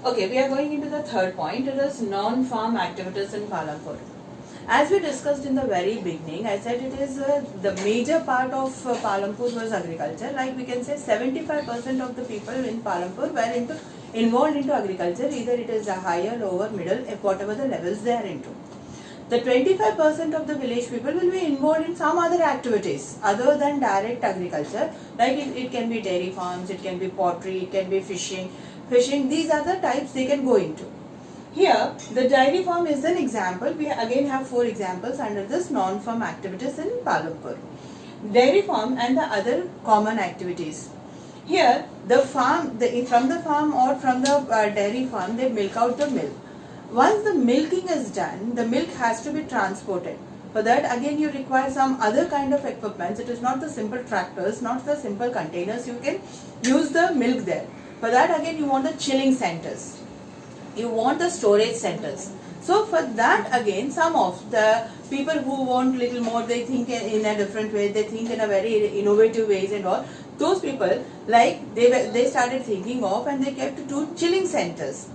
Okay, we are going into the third point. It is non-farm activities in Palampur. As we discussed in the very beginning, I said it is the major part of Palampur was agriculture. Like we can say 75% of the people in Palampur were involved into agriculture. Either it is a higher, lower, middle, whatever the levels they are into. The 25% of the village people will be involved in some other activities other than direct agriculture. Like it can be dairy farms, it can be pottery, it can be fishing. These are the types they can go into. Here, the dairy farm is an example. We again have 4 examples under this non-farm activities in Palampur. Dairy farm and the other common activities. Here, the farm, from the farm or from the dairy farm, they milk out the milk. Once the milking is done, the milk has to be transported. For that, again, you require some other kind of equipment. It is not the simple tractors, not the simple containers. You can use the milk there. For that, again, you want the chilling centers. You want the storage centers. So for that, again, some of the people who want little more, they think in a different way, they think in a very innovative ways and all. Those people, like they started thinking of, and they kept 2 chilling centers.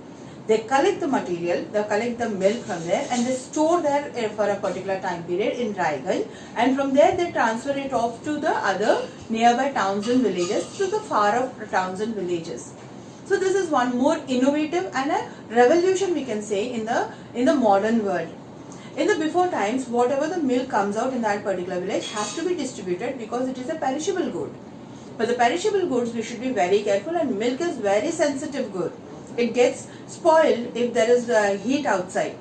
They collect the material, they collect the milk from there, and they store there for a particular time period in Raiganj, and from there they transfer it off to the other nearby towns and villages, to the far off towns and villages. So this is one more innovative and a revolution, we can say, in the modern world. In the before times, whatever the milk comes out in that particular village has to be distributed because it is a perishable good. For the perishable goods, we should be very careful, and milk is very sensitive good. It gets spoiled if there is heat outside.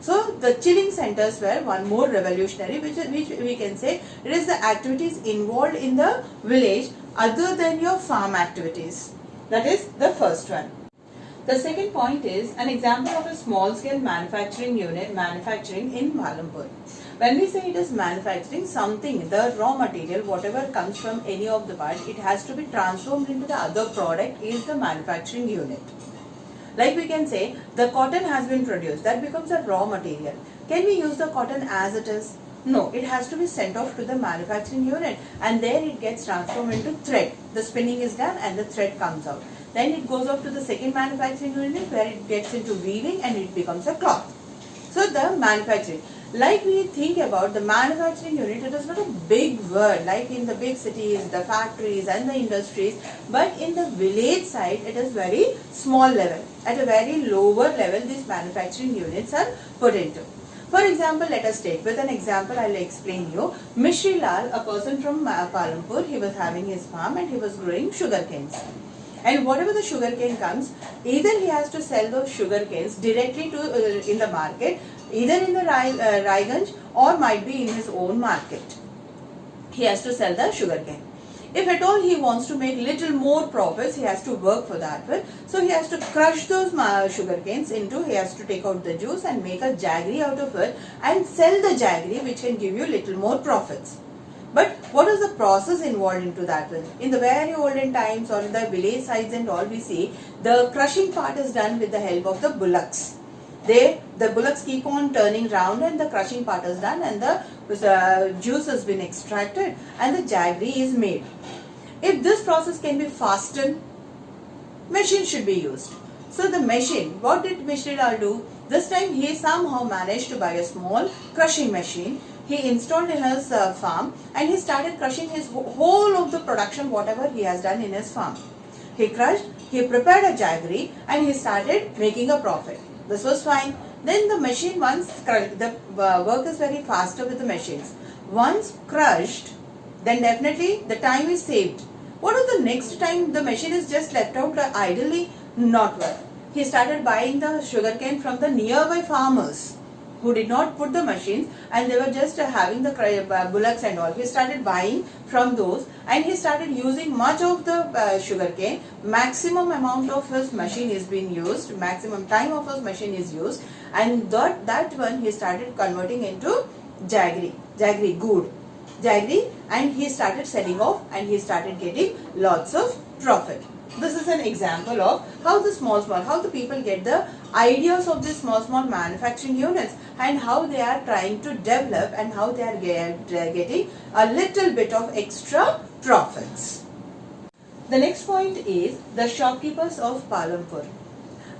So the chilling centers were one more revolutionary, which we can say it is the activities involved in the village other than your farm activities. That is the first one. The second point is an example of a small scale manufacturing unit in Palampur. When we say it is manufacturing something, the raw material, whatever comes from any of the part, it has to be transformed into the other product is the manufacturing unit. Like we can say, the cotton has been produced, that becomes a raw material. Can we use the cotton as it is? No, it has to be sent off to the manufacturing unit, and there it gets transformed into thread. The spinning is done and the thread comes out. Then it goes off to the second manufacturing unit where it gets into weaving and it becomes a cloth. So the manufacturing. Like we think about the manufacturing unit, it is not a big word like in the big cities, the factories and the industries, but in the village side it is very small level. At a very lower level, these manufacturing units are put into. For example, let us take with an example I will explain you. Mishri Lal, a person from Palampur, he was having his farm and he was growing sugar canes. And whatever the sugar cane comes, either he has to sell those sugar canes directly to in the market, either in the Raiganj or might be in his own market. He has to sell the sugar cane. If at all he wants to make little more profits, he has to work for that one. So he has to crush those sugar canes into, he has to take out the juice and make a jaggery out of it and sell the jaggery, which can give you little more profits. But what is the process involved into that one? In the very olden times or in the village sides and all, we see the crushing part is done with the help of the bullocks. The bullocks keep on turning round and the crushing part is done, and the juice has been extracted and the jaggery is made. If this process can be fastened, machine should be used. So the machine, what did Mishri Lal do? This time he somehow managed to buy a small crushing machine. He installed in his farm and he started crushing his whole of the production, whatever he has done in his farm. He crushed, he prepared a jaggery and he started making a profit. This was fine. Then the machine once crushed, the work is very faster with the machines. Once crushed, then definitely the time is saved. What is the next time? The machine is just left out idly? Not well. He started buying the sugarcane from the nearby farmers who did not put the machines and they were just having the bullocks and all. He started buying from those and he started using much of the sugarcane. Maximum amount of his machine is being used, maximum time of his machine is used, and that one he started converting into jaggery, and he started selling off and he started getting lots of profit. This is an example of how how the people get the ideas of these small manufacturing units and how they are trying to develop and how they are getting a little bit of extra profits. The next point is the shopkeepers of Palampur.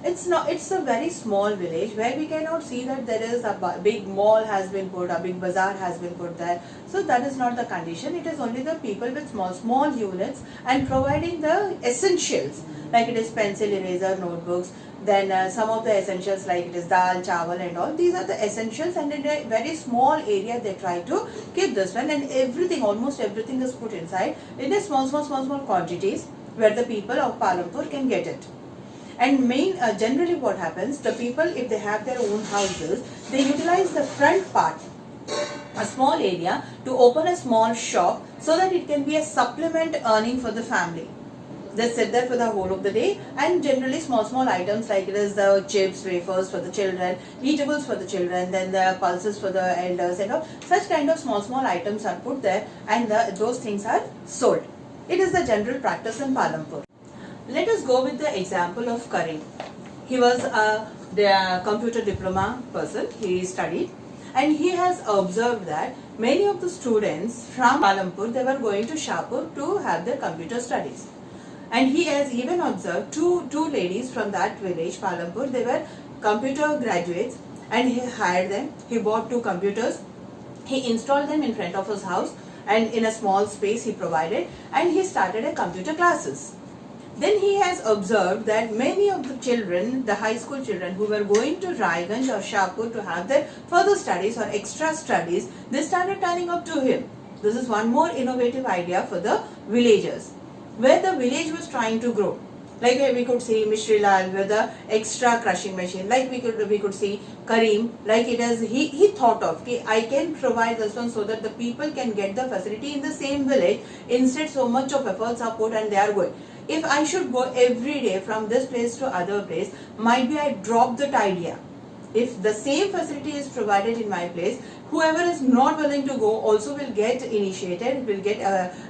it's not, it's a very small village where we cannot see that there is a big mall has been put, a big bazaar has been put there. So that is not the condition. It is only the people with small units and providing the essentials, like it is pencil, eraser, notebooks, then some of the essentials like it is dal, chawal and all. These are the essentials, and in a very small area they try to keep this one, and everything, almost everything is put inside in a small quantities where the people of Palampur can get it. And generally what happens, the people, if they have their own houses, they utilize the front part, a small area, to open a small shop so that it can be a supplement earning for the family. They sit there for the whole of the day, and generally small items like it is the chips, wafers for the children, eatables for the children, then the pulses for the elders and all. Such kind of small items are put there, and those things are sold. It is the general practice in Palampur. Let us go with the example of Karim. He was the computer diploma person. He studied, and he has observed that many of the students from Palampur, they were going to Shahpur to have their computer studies. And he has even observed two ladies from that village, Palampur. They were computer graduates, and he hired them. He bought 2 computers. He installed them in front of his house, and in a small space he provided, and he started a computer classes. Then he has observed that many of the children, the high school children who were going to Raiganj or Shahpur to have their further studies or extra studies, they started turning up to him. This is one more innovative idea for the villagers, where the village was trying to grow. Like we could see Mishri Lal with the extra crushing machine. Like we could see Karim, like it is he thought of, okay, I can provide this one so that the people can get the facility in the same village. Instead, so much of efforts are put and they are going. If I should go every day from this place to other place, might be I drop that idea. If the same facility is provided in my place, whoever is not willing to go also will get initiated, will get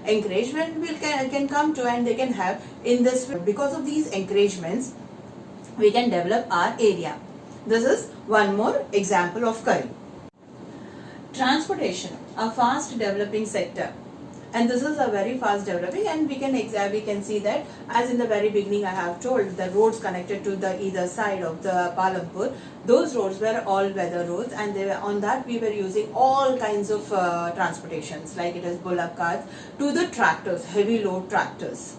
encouragement, can come to, and they can have in this. Because of these encouragements, we can develop our area. This is one more example of Karim. Transportation, a fast developing sector. And this is a very fast developing, and we can see that, as in the very beginning I have told, the roads connected to the either side of the Palampur, those roads were all weather roads, and they were, on that we were using all kinds of transportations, like it is bullock carts to the tractors, heavy load tractors.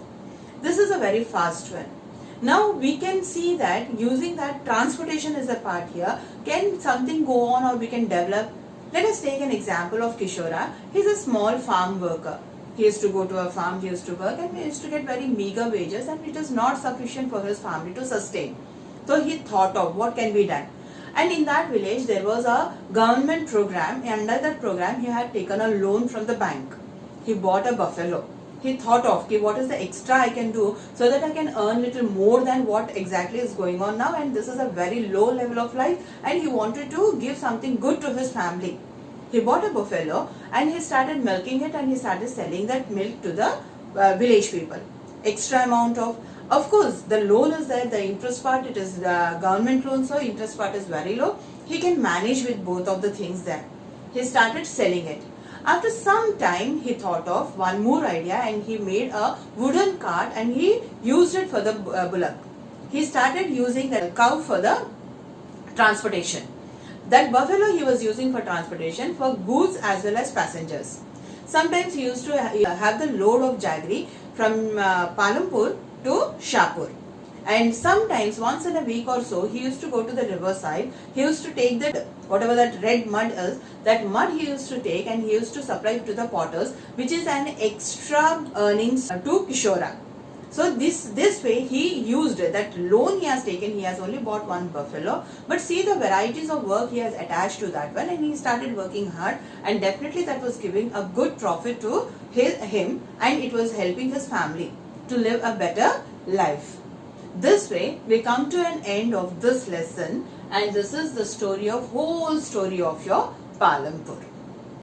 This is a very fast one. Now we can see that using that transportation as a part here, can something go on or we can develop. Let us take an example of Kishora. He is a small farm worker. He used to go to a farm, he used to work, and he used to get very meager wages, and it is not sufficient for his family to sustain. So he thought of what can be done. And in that village there was a government program, and under that program he had taken a loan from the bank. He bought a buffalo. He thought of, okay, what is the extra I can do so that I can earn little more than what exactly is going on now, and this is a very low level of life, and he wanted to give something good to his family. He bought a buffalo and he started milking it, and he started selling that milk to the village people. Extra amount of course the loan is there, the interest part, it is the government loan, so interest part is very low. He can manage with both of the things there. He started selling it. After some time, he thought of one more idea, and he made a wooden cart and he used it for the bullock. He started using the cow for the transportation. That buffalo he was using for transportation for goods as well as passengers. Sometimes he used to have the load of jaggery from Palampur to Shahpur. And sometimes once in a week or so, he used to go to the riverside. He used to take that, whatever that red mud is, that mud he used to take, and he used to supply to the potters, which is an extra earnings to Kishora. So this way he used that loan he has taken. He has only bought one buffalo, but see the varieties of work he has attached to that one, and he started working hard, and definitely that was giving a good profit to him, and it was helping his family to live a better life. This way we come to an end of this lesson, and this is the whole story of your Palampur.